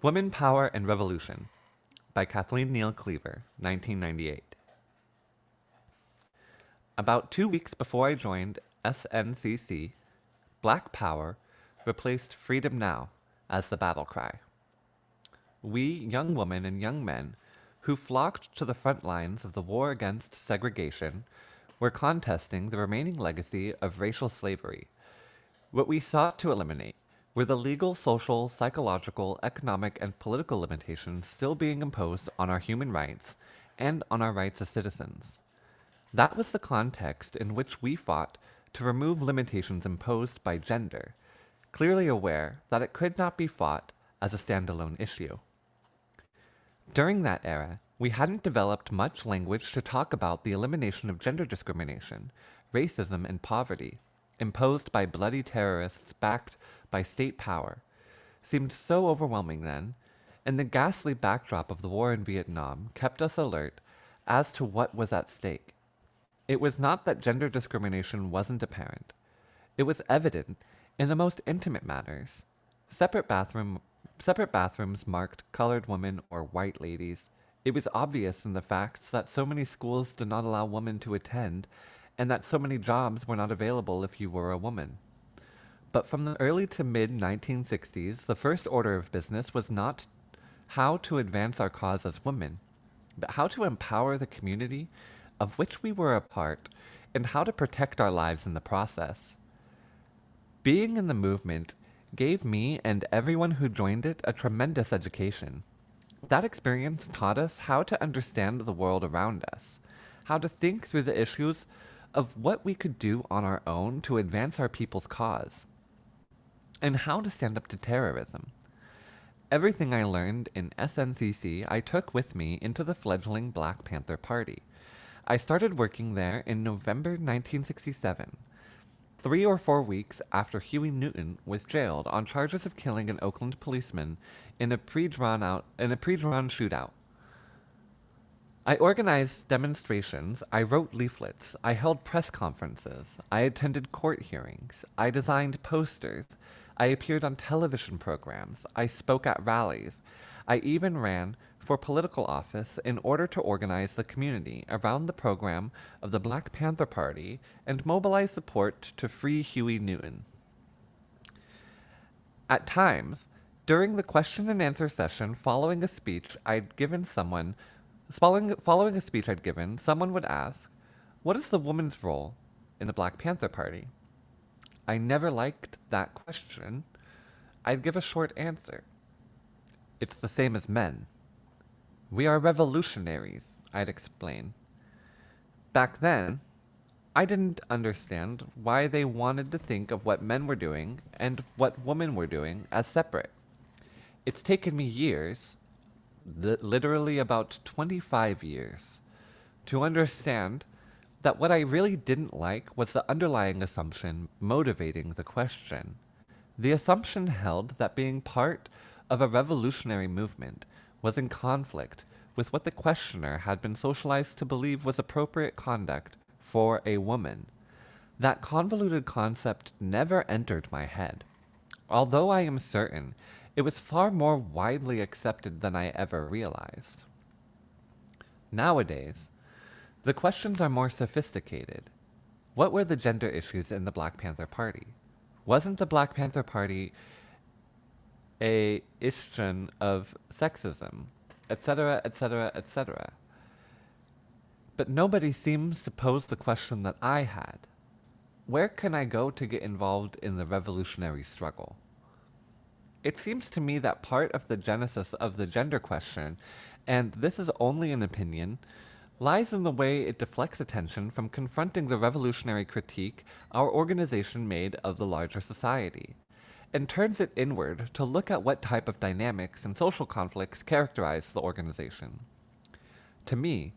Women, Power, and Revolution by Kathleen Cleaver, 1998. About 2 weeks before I joined SNCC, Black Power replaced Freedom Now as the battle cry. We, young women and young men, who flocked to the front lines of the war against segregation, were contesting the remaining legacy of racial slavery. What we sought to eliminate were the legal, social, psychological, economic, and political limitations still being imposed on our human rights and on our rights as citizens. That was the context in which we fought to remove limitations imposed by gender, clearly aware that it could not be fought as a standalone issue. During that era, we hadn't developed much language to talk about the elimination of gender discrimination, racism, and poverty, imposed by bloody terrorists backed by state power, seemed so overwhelming then, and the ghastly backdrop of the war in Vietnam kept us alert as to what was at stake. It was not that gender discrimination wasn't apparent. It was evident in the most intimate matters. Separate bathrooms marked colored women or white ladies. It was obvious in the facts that so many schools did not allow women to attend, and that so many jobs were not available if you were a woman. But from the early to mid 1960s, the first order of business was not how to advance our cause as women, but how to empower the community of which we were a part, and how to protect our lives in the process. Being in the movement gave me and everyone who joined it a tremendous education. That experience taught us how to understand the world around us, how to think through the issues of what we could do on our own to advance our people's cause, and how to stand up to terrorism. Everything I learned in SNCC I took with me into the fledgling Black Panther Party. I started working there in November 1967, 3 or 4 weeks after Huey Newton was jailed on charges of killing an Oakland policeman in a pre-drawn shootout. I organized demonstrations, I wrote leaflets, I held press conferences, I attended court hearings, I designed posters, I appeared on television programs, I spoke at rallies, I even ran for political office in order to organize the community around the program of the Black Panther Party and mobilize support to free Huey Newton. At times, during the question and answer session following a speech I'd given, someone would ask, "What is the woman's role in the Black Panther Party?" I never liked that question. I'd give a short answer. "It's the same as men. We are revolutionaries," I'd explain. Back then, I didn't understand why they wanted to think of what men were doing and what women were doing as separate. It's taken me years, literally about 25 years, to understand that what I really didn't like was the underlying assumption motivating the question. The assumption held that being part of a revolutionary movement was in conflict with what the questioner had been socialized to believe was appropriate conduct for a woman. That convoluted concept never entered my head, although I am certain it was far more widely accepted than I ever realized. Nowadays, the questions are more sophisticated. What were the gender issues in the Black Panther Party? Wasn't the Black Panther Party a issue of sexism, etc., etc., etc.? But nobody seems to pose the question that I had. Where can I go to get involved in the revolutionary struggle? It seems to me that part of the genesis of the gender question, and this is only an opinion, lies in the way it deflects attention from confronting the revolutionary critique our organization made of the larger society, and turns it inward to look at what type of dynamics and social conflicts characterize the organization. To me,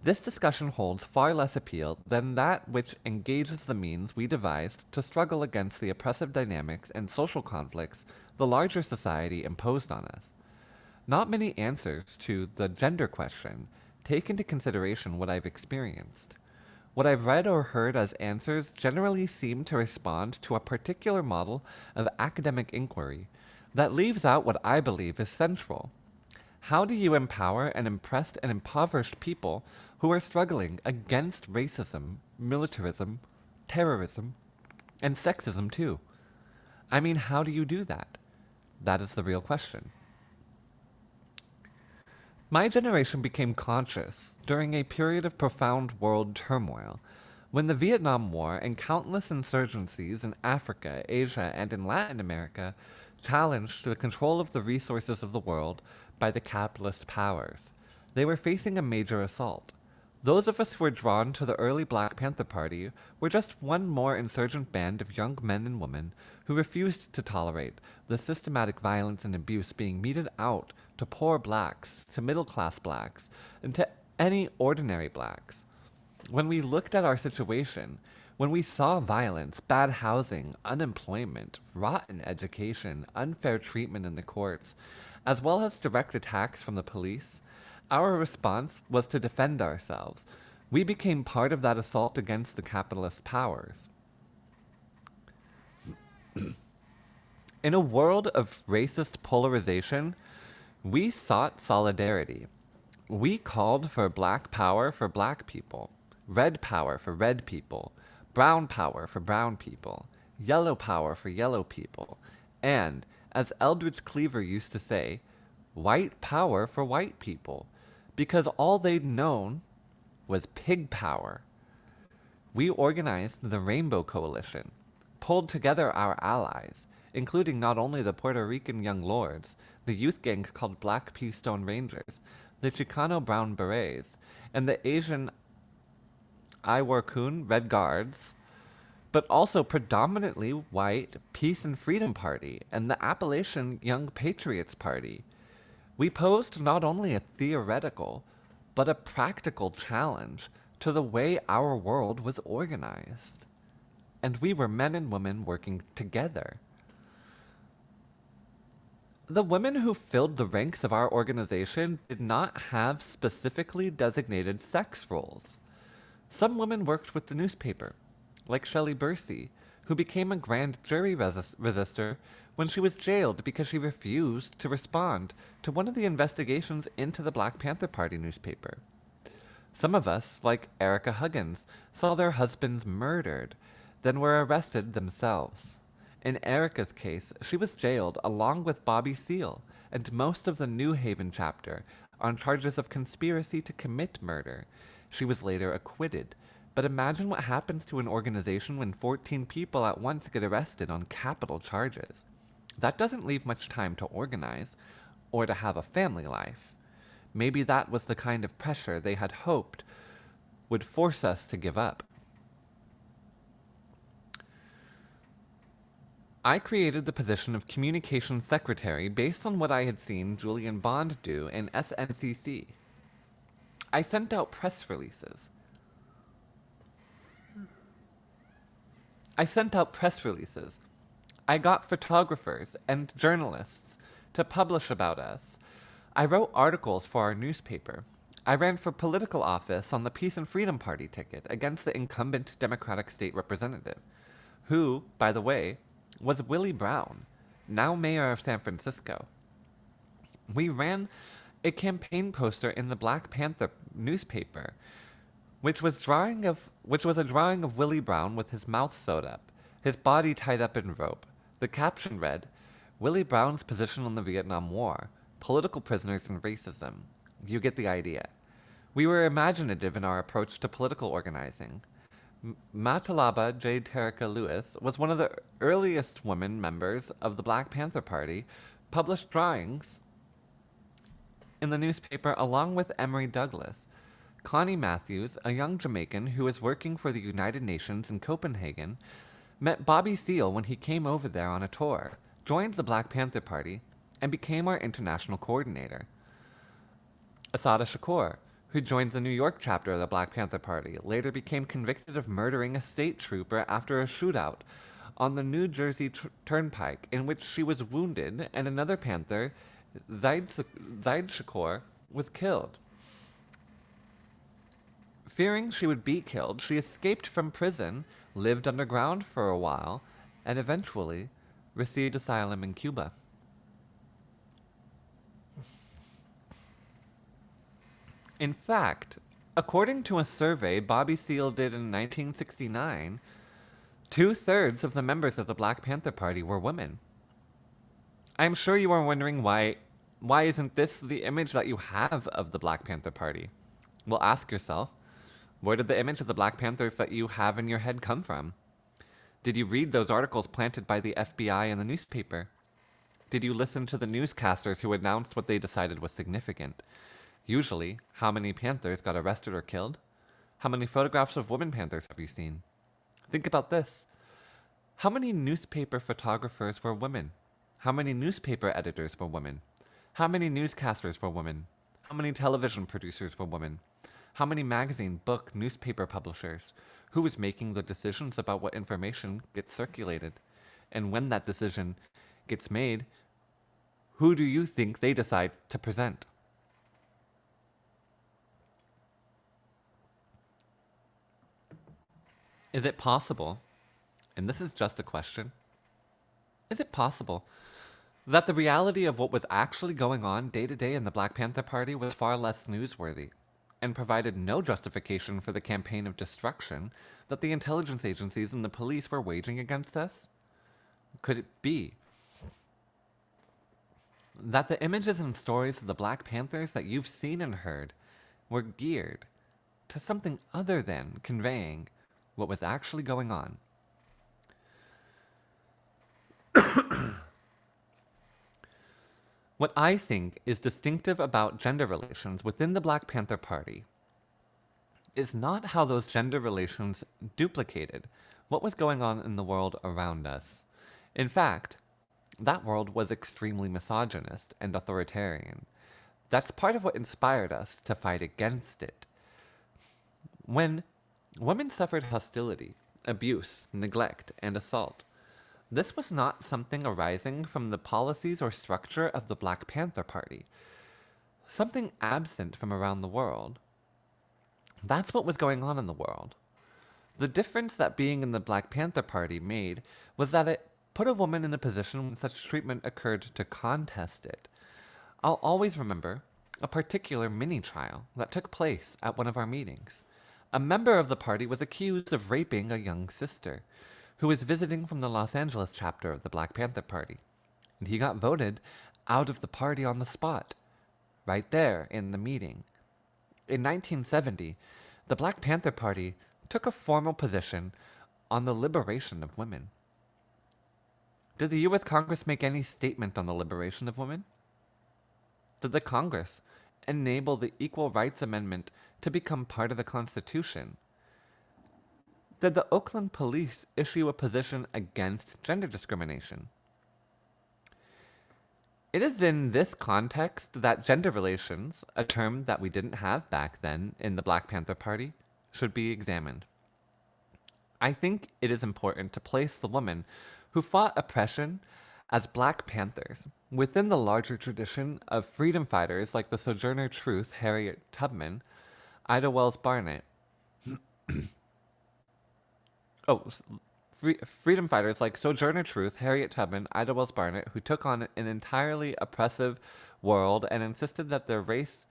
this discussion holds far less appeal than that which engages the means we devised to struggle against the oppressive dynamics and social conflicts the larger society imposed on us. Not many answers to the gender question take into consideration what I've experienced. What I've read or heard as answers generally seem to respond to a particular model of academic inquiry That leaves out what I believe is central. How do you empower an impressed and impoverished people who are struggling against racism, militarism, terrorism, and sexism too? I mean, how do you do that? That is the real question. My generation became conscious during a period of profound world turmoil, when the Vietnam War and countless insurgencies in Africa, Asia, and in Latin America challenged the control of the resources of the world by the capitalist powers. They were facing a major assault. Those of us who were drawn to the early Black Panther Party were just one more insurgent band of young men and women who refused to tolerate the systematic violence and abuse being meted out to poor blacks, to middle class blacks, and to any ordinary blacks. When we looked at our situation, when we saw violence, bad housing, unemployment, rotten education, unfair treatment in the courts, as well as direct attacks from the police, our response was to defend ourselves. We became part of that assault against the capitalist powers. In a world of racist polarization, we sought solidarity. We called for black power for black people, red power for red people, brown power for brown people, yellow power for yellow people, and, as Eldridge Cleaver used to say, white power for white people, because all they'd known was pig power. We organized the Rainbow Coalition, pulled together our allies, including not only the Puerto Rican Young Lords, the youth gang called Black Pea Stone Rangers, the Chicano Brown Berets, and the Asian Iwar Red Guards, but also predominantly white Peace and Freedom Party and the Appalachian Young Patriots Party. We posed not only a theoretical, but a practical challenge to the way our world was organized. And we were men and women working together. The women who filled the ranks of our organization did not have specifically designated sex roles. Some women worked with the newspaper, like Shelley Bursey, who became a grand jury resistor when she was jailed because she refused to respond to one of the investigations into the Black Panther Party newspaper. Some of us, like Erica Huggins, saw their husbands murdered, then were arrested themselves. In Erica's case, she was jailed along with Bobby Seale and most of the New Haven chapter on charges of conspiracy to commit murder. She was later acquitted. But imagine what happens to an organization when 14 people at once get arrested on capital charges. That doesn't leave much time to organize or to have a family life. Maybe that was the kind of pressure they had hoped would force us to give up. I created the position of communications secretary based on what I had seen Julian Bond do in SNCC. I sent out press releases. I got photographers and journalists to publish about us. I wrote articles for our newspaper. I ran for political office on the Peace and Freedom Party ticket against the incumbent Democratic state representative, who, by the way, was Willie Brown, now mayor of San Francisco. We ran a campaign poster in the Black Panther newspaper, which was a drawing of Willie Brown with his mouth sewed up, his body tied up in rope. The caption read, "Willie Brown's position on the Vietnam War, political prisoners and racism." You get the idea. We were imaginative in our approach to political organizing. Matalaba J. Terica Lewis was one of the earliest women members of the Black Panther Party, published drawings in the newspaper along with Emory Douglas. Connie Matthews, a young Jamaican who was working for the United Nations in Copenhagen, met Bobby Seale when he came over there on a tour, joined the Black Panther Party, and became our international coordinator. Asada Shakur, who joined the New York chapter of the Black Panther Party, later became convicted of murdering a state trooper after a shootout on the New Jersey Turnpike, in which she was wounded and another Panther, Zaid Shakur, was killed. Fearing she would be killed, she escaped from prison, lived underground for a while, and eventually received asylum in Cuba. In fact, according to a survey Bobby Seale did in 1969, two-thirds of the members of the Black Panther Party were women. I'm sure you are wondering why isn't this the image that you have of the Black Panther Party? Well, ask yourself, where did the image of the Black Panthers that you have in your head come from? Did you read those articles planted by the FBI in the newspaper? Did you listen to the newscasters who announced what they decided was significant? Usually, how many panthers got arrested or killed? How many photographs of women panthers have you seen? Think about this. How many newspaper photographers were women? How many newspaper editors were women? How many newscasters were women? How many television producers were women? How many magazine, book, newspaper publishers? Who was making the decisions about what information gets circulated? And when that decision gets made, who do you think they decide to present? Is it possible, and this is just a question, is it possible that the reality of what was actually going on day to day in the Black Panther Party was far less newsworthy and provided no justification for the campaign of destruction that the intelligence agencies and the police were waging against us? Could it be that the images and stories of the Black Panthers that you've seen and heard were geared to something other than conveying what was actually going on? What I think is distinctive about gender relations within the Black Panther Party is not how those gender relations duplicated what was going on in the world around us. In fact, that world was extremely misogynist and authoritarian. That's part of what inspired us to fight against it. When women suffered hostility, abuse, neglect, and assault, this was not something arising from the policies or structure of the Black Panther Party, something absent from around the world. That's what was going on in the world. The difference that being in the Black Panther Party made was that it put a woman in a position when such treatment occurred to contest it. I'll always remember a particular mini trial that took place at one of our meetings. A member of the party was accused of raping a young sister who was visiting from the Los Angeles chapter of the Black Panther Party, and he got voted out of the party on the spot, right there in the meeting. In 1970, the Black Panther Party took a formal position on the liberation of women. Did the U.S. Congress make any statement on the liberation of women? Did the Congress enable the Equal Rights Amendment to become part of the Constitution? Did the Oakland police issue a position against gender discrimination? It is in this context that gender relations, a term that we didn't have back then in the Black Panther Party, should be examined. I think it is important to place the women who fought oppression as Black Panthers within the larger tradition of freedom fighters like the Sojourner Truth Harriet Tubman, Ida Wells Barnett, freedom fighters like Sojourner Truth, Harriet Tubman, Ida Wells Barnett, who took on an entirely oppressive world and insisted that their race,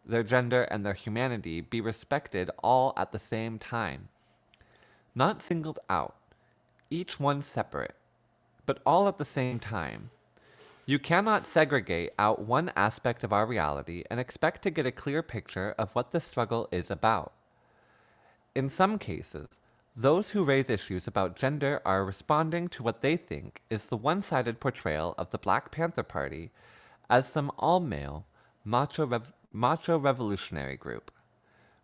their gender, and their humanity be respected all at the same time. Not singled out, each one separate, but all at the same time. You cannot segregate out one aspect of our reality and expect to get a clear picture of what the struggle is about. In some cases, those who raise issues about gender are responding to what they think is the one-sided portrayal of the Black Panther Party as some all-male, macho revolutionary group.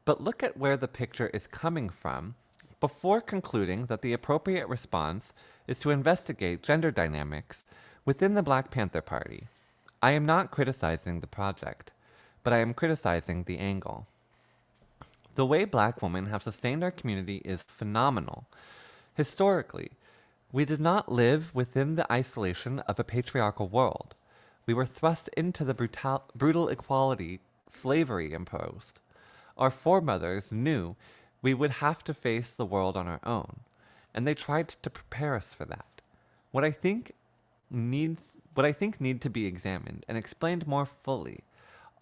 But look at where the picture is coming from before concluding that the appropriate response is to investigate gender dynamics within the Black Panther Party. I am not criticizing the project, but I am criticizing the angle. The way Black women have sustained our community is phenomenal. Historically, we did not live within the isolation of a patriarchal world. We were thrust into the brutal equality slavery imposed. Our foremothers knew we would have to face the world on our own, and they tried to prepare us for that. What I think need to be examined and explained more fully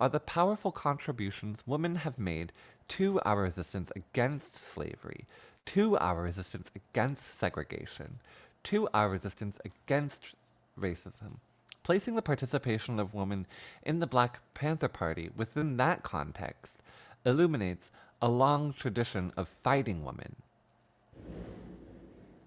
are the powerful contributions women have made to our resistance against slavery, to our resistance against segregation, to our resistance against racism. Placing the participation of women in the Black Panther Party within that context illuminates a long tradition of fighting women